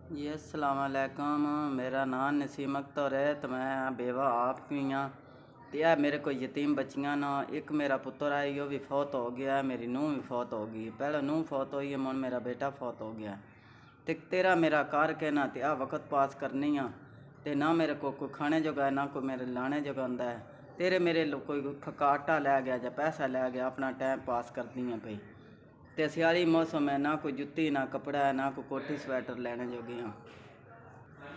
जी अस्सलाम वालेकुम। मेरा नाम नसीम अख्तर है तो मैं बेवा आप भी हाँ। तो यह मेरे को यतीम बच्चियाँ ना, एक मेरा पुत्र है यो भी फौत हो गया, मेरी नूह भी फौत हो गई। पहले नूह फौत हुई है, मुन मेरा बेटा फौत हो गया। तो तेरा मेरा कार के ना ते आ वक्त पास करनी आ ते ना मेरे को कोई खाने जोगा है ना कोई मेरे लाने जोगा होंदा है। तेरे मेरे कोई आटा लै गया या पैसा लै गया, अपना टाइम पास करती हैं पई। ते सियाली मौसम है, ना कोई जुत्ती ना कपड़ा है, ना कोई कोटी स्वेटर लेने जोगी हाँ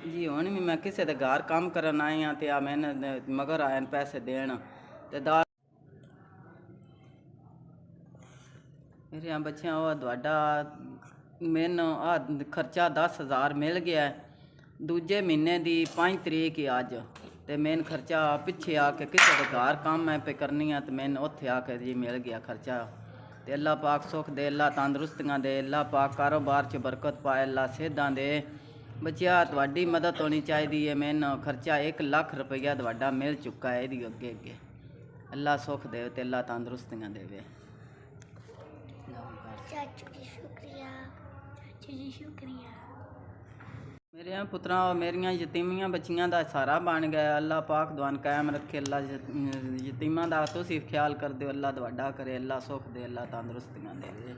जी। हुण भी मैं किसी के घर काम करन आई हाँ, तो आ मैंने मगर आए पैसे देन ते दाल मेरे यहाँ बच्चियाँ वो तुहाडा मैनू आ खर्चा 10,000 मिल गया है। दूजे महीने की 5 तरीक ही अज, तो मैन खर्चा पिछे आके किसी के घर काम मैं पे करनी है, तो मैन उत्थे आके जी मिल गया खर्चा। तो अल्लाह पाक सुख दे, अल्लाह तंदुरुस्तियाँ दे, अल्लाह पाक कारोबार च बरकत पाए, अल्लाह सेहदां दे। बच्चिया तुहाडी मदद होनी चाहिए है। मैनू खर्चा 1 लाख रुपया तुहाडा मिल चुका है। ये अगे अगे अल्लाह सुख दे तो अल्लाह तंदुरुस्तियाँ देवे। चाचू जी शुक्रिया, चाचू जी शुक्रिया। मेरे पुत्रा मेरिया यतीमियाँ बच्चियाँ का सहारा बन गया। अल्लाह पाक दुआन कायम रखे, अल्लाह यतीमां का तुसीं ख्याल कर दो, अल्लाह तुहाडा करे, अल्लाह सुख दे, अल्लाह तंदुरुस्तियाँ दे।